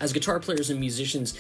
As guitar players and musicians,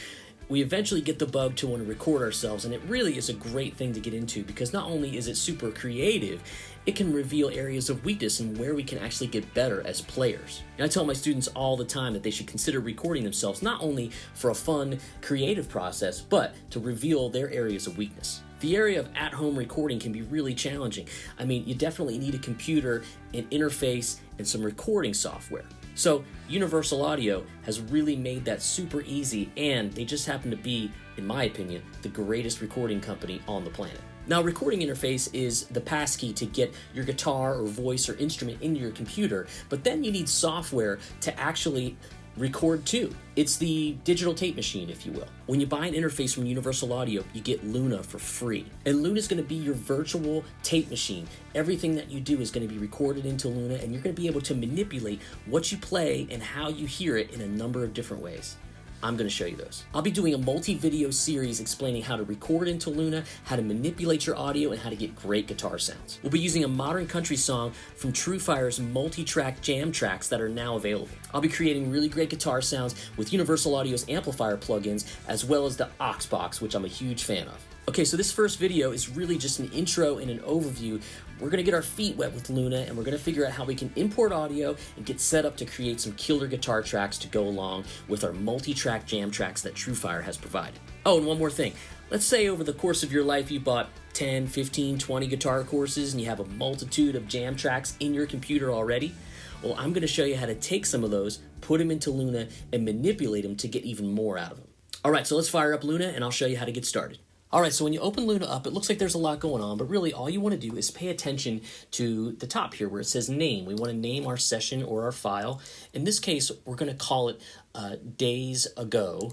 we eventually get the bug to want to record ourselves, and it really is a great thing to get into because not only is it super creative, it can reveal areas of weakness and where we can actually get better as players. And I tell my students all the time that they should consider recording themselves not only for a fun, creative process, but to reveal their areas of weakness. The area of at-home recording can be really challenging. I mean, you definitely need a computer, an interface, and some recording software. So Universal Audio has really made that super easy, and they just happen to be, in my opinion, the greatest recording company on the planet. Now, recording interface is the passkey to get your guitar or voice or instrument into your computer, but then you need software to actually record too. It's the digital tape machine, if you will. When you buy an interface from Universal Audio, you get Luna for free. And Luna is going to be your virtual tape machine. Everything that you do is going to be recorded into Luna, and you're going to be able to manipulate what you play and how you hear it in a number of different ways. I'm going to show you those. I'll be doing a multi-video series explaining how to record into Luna, how to manipulate your audio, and how to get great guitar sounds. We'll be using a modern country song from TrueFire's multi-track jam tracks that are now available. I'll be creating really great guitar sounds with Universal Audio's amplifier plugins, as well as the aux box, which I'm a huge fan of. Okay, so this first video is really just an intro and an overview. We're gonna get our feet wet with Luna, and we're gonna figure out how we can import audio and get set up to create some killer guitar tracks to go along with our multi-track jam tracks that TrueFire has provided. Oh, and one more thing. Let's say over the course of your life you bought 10, 15, 20 guitar courses and you have a multitude of jam tracks in your computer already. Well, I'm gonna show you how to take some of those, put them into Luna, and manipulate them to get even more out of them. All right, so let's fire up Luna and I'll show you how to get started. All right, so when you open Luna up, it looks like there's a lot going on, but really all you want to do is pay attention to the top here where it says name. We want to name our session or our file. In this case, we're going to call it Days Ago,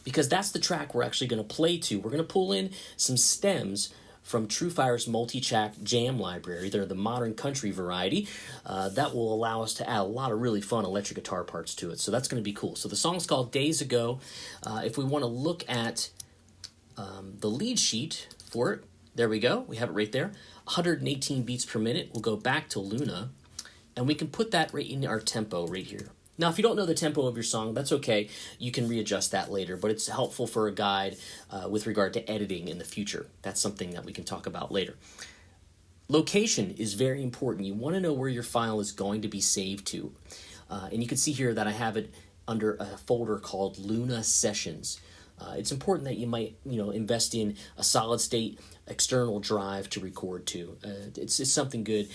because that's the track we're actually going to play to. We're going to pull in some stems from TrueFire's multi-track jam library. They're the modern country variety. That will allow us to add a lot of really fun electric guitar parts to it. So that's going to be cool. So the song's called Days Ago. If we want to look at the lead sheet for it, there we go. We have it right there. 118 beats per minute. We'll go back to Luna, and we can put that right in our tempo right here. Now, if you don't know the tempo of your song, that's okay. You can readjust that later, but it's helpful for a guide with regard to editing in the future. That's something that we can talk about later. Location is very important. You want to know where your file is going to be saved to. And you can see here that I have it under a folder called Luna Sessions. It's important that you might, invest in a solid state external drive to record to. It's something good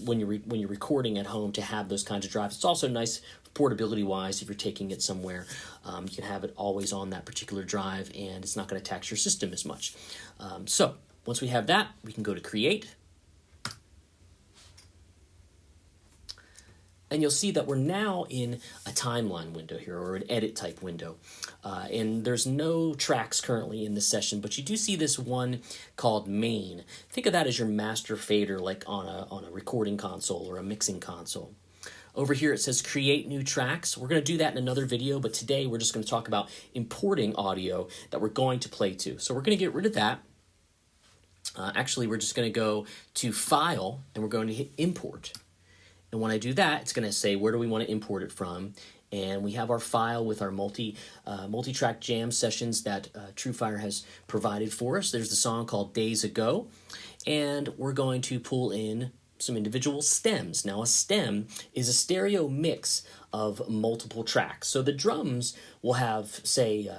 when you're recording at home to have those kinds of drives. It's also nice portability wise if you're taking it somewhere. You can have it always on that particular drive, and it's not going to tax your system as much. So once we have that, we can go to Create. And you'll see that we're now in a timeline window here, or an edit type window. And there's no tracks currently in this session, but you do see this one called main. Think of that as your master fader, like on a recording console or a mixing console. Over here it says create new tracks. We're going to do that in another video, but today we're just going to talk about importing audio that we're going to play to. So we're going to get rid of that. Actually, we're just going to go to File, and we're going to hit Import. And when I do that, it's going to say, where do we want to import it from? And we have our file with our multi-track jam sessions that TrueFire has provided for us. There's the song called Days Ago. And we're going to pull in some individual stems. Now, a stem is a stereo mix of multiple tracks. So the drums will have, say,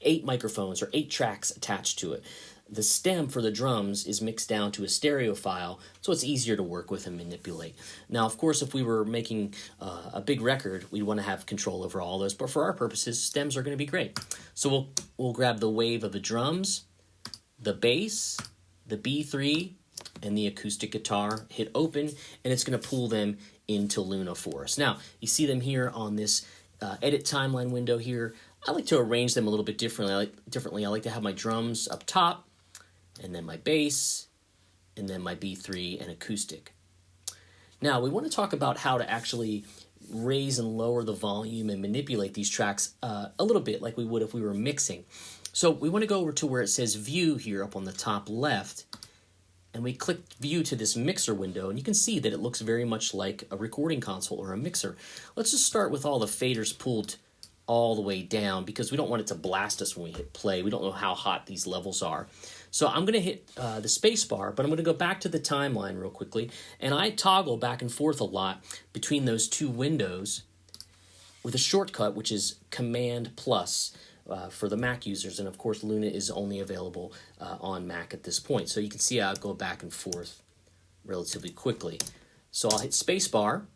8 microphones or 8 tracks attached to it. The stem for the drums is mixed down to a stereo file, so it's easier to work with and manipulate. Now, of course, if we were making a big record, we'd want to have control over all those, but for our purposes, stems are going to be great. So we'll grab the wave of the drums, the bass, the B3, and the acoustic guitar, hit open, and it's going to pull them into Luna for us. Now, you see them here on this edit timeline window here. I like to arrange them a little bit differently. I like to have my drums up top, and then my bass, and then my B3 and acoustic. Now, we want to talk about how to actually raise and lower the volume and manipulate these tracks a little bit like we would if we were mixing. So we want to go over to where it says View here up on the top left, and we click view to this mixer window, and you can see that it looks very much like a recording console or a mixer. Let's just start with all the faders pulled all the way down because we don't want it to blast us when we hit play. We don't know how hot these levels are. So I'm going to hit the space bar, but I'm going to go back to the timeline real quickly, and I toggle back and forth a lot between those two windows with a shortcut, which is Command plus for the Mac users, and of course Luna is only available on Mac at this point. So you can see I'll go back and forth relatively quickly. So I'll hit space bar,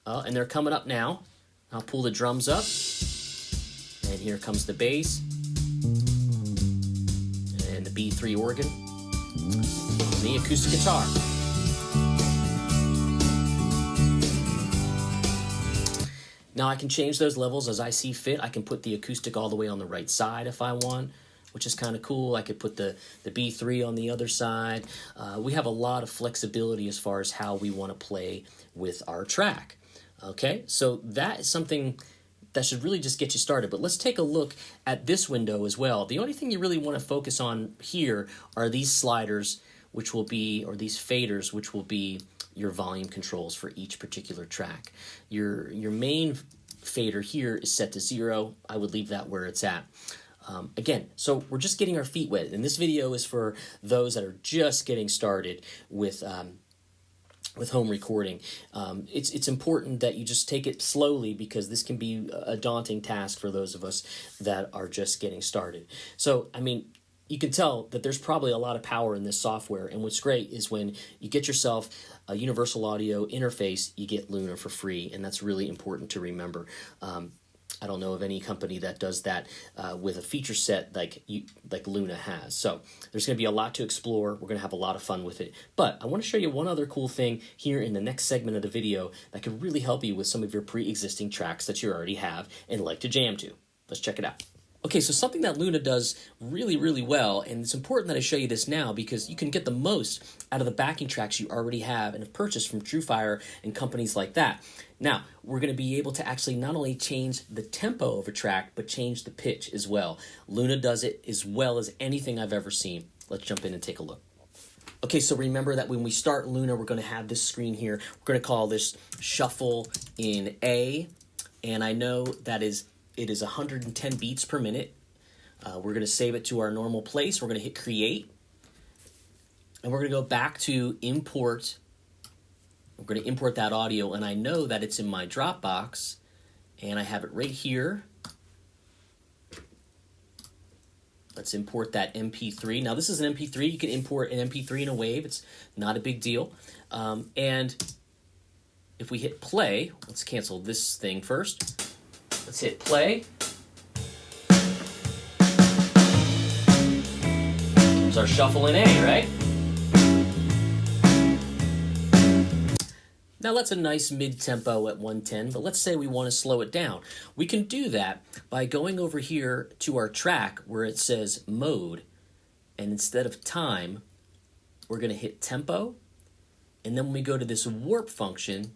and they're coming up now. I'll pull the drums up, and here comes the bass, and the B3 organ, and the acoustic guitar. Now I can change those levels as I see fit. I can put the acoustic all the way on the right side if I want, which is kind of cool. I could put the B3 on the other side. We have a lot of flexibility as far as how we want to play with our track. Okay, so that is something that should really just get you started. But let's take a look at this window as well. The only thing you really want to focus on here are these sliders, which will be, or these faders, which will be your volume controls for each particular track. Your main fader here is set to 0. I would leave that where it's at. Again, so we're just getting our feet wet, and this video is for those that are just getting started with home recording. It's important that you just take it slowly because this can be a daunting task for those of us that are just getting started. So, I mean, you can tell that there's probably a lot of power in this software, and what's great is when you get yourself a universal audio interface, you get Luna for free, and that's really important to remember. I don't know of any company that does that with a feature set like Luna has. So there's going to be a lot to explore. We're going to have a lot of fun with it. But I want to show you one other cool thing here in the next segment of the video that could really help you with some of your pre-existing tracks that you already have and like to jam to. Let's check it out. Okay, so something that Luna does really, really well, and it's important that I show you this now because you can get the most out of the backing tracks you already have and have purchased from TrueFire and companies like that. Now, we're going to be able to actually not only change the tempo of a track, but change the pitch as well. Luna does it as well as anything I've ever seen. Let's jump in and take a look. Okay, so remember that when we start Luna, we're going to have this screen here. We're going to call this Shuffle in A, and I know that it is 110 beats per minute. We're going to save it to our normal place. We're going to hit Create, and we're going to go back to Import. We're going to import that audio, and I know that it's in my Dropbox, and I have it right here. Let's import that MP3. Now, this is an MP3. You can import an MP3 in a WAV. It's not a big deal. And if we hit play, let's cancel this thing first. Let's hit play. There's our shuffle in A, right? Now that's a nice mid-tempo at 110, but let's say we want to slow it down. We can do that by going over here to our track where it says mode, and instead of time, we're going to hit tempo, and then when we go to this warp function,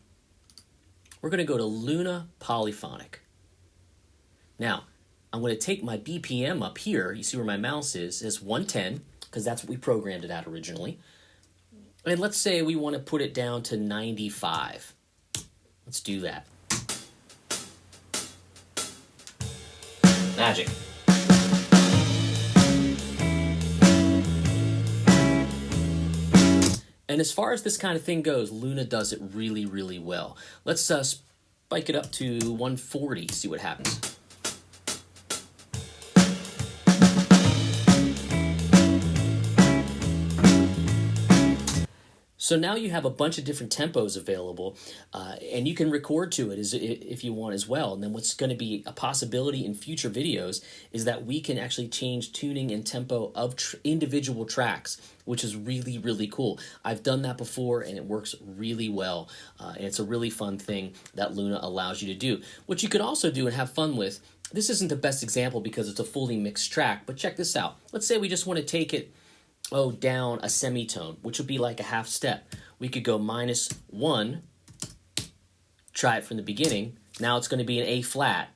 we're going to go to Luna Polyphonic. Now, I'm going to take my BPM up here. You see where my mouse is. It's 110, because that's what we programmed it at originally. And let's say we want to put it down to 95. Let's do that. Magic. And as far as this kind of thing goes, Luna does it really, really well. Let's spike it up to 140, see what happens. So now you have a bunch of different tempos available, and you can record to it if you want as well. And then what's going to be a possibility in future videos is that we can actually change tuning and tempo of individual tracks, which is really, really cool. I've done that before, and it works really well. And it's a really fun thing that Luna allows you to do. What you could also do and have fun with, this isn't the best example because it's a fully mixed track, but check this out. Let's say we just want to take it down a semitone, which would be like a half step. We could go -1, try it from the beginning. Now it's going to be an A flat.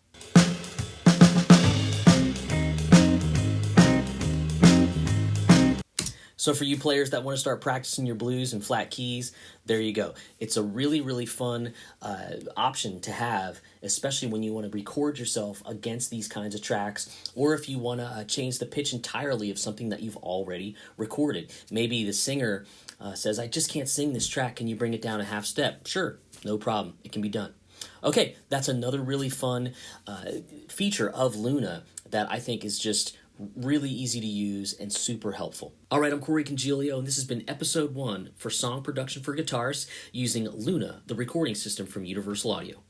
So for you players that want to start practicing your blues and flat keys, there you go. It's a really, really fun option to have, especially when you want to record yourself against these kinds of tracks, or if you want to change the pitch entirely of something that you've already recorded. Maybe the singer says, I just can't sing this track, can you bring it down a half step? Sure, no problem, it can be done. Okay, that's another really fun feature of Luna that I think is just really easy to use and super helpful. All right, I'm Corey Congilio, and this has been episode 1 for song production for guitars using Luna, the recording system from Universal Audio.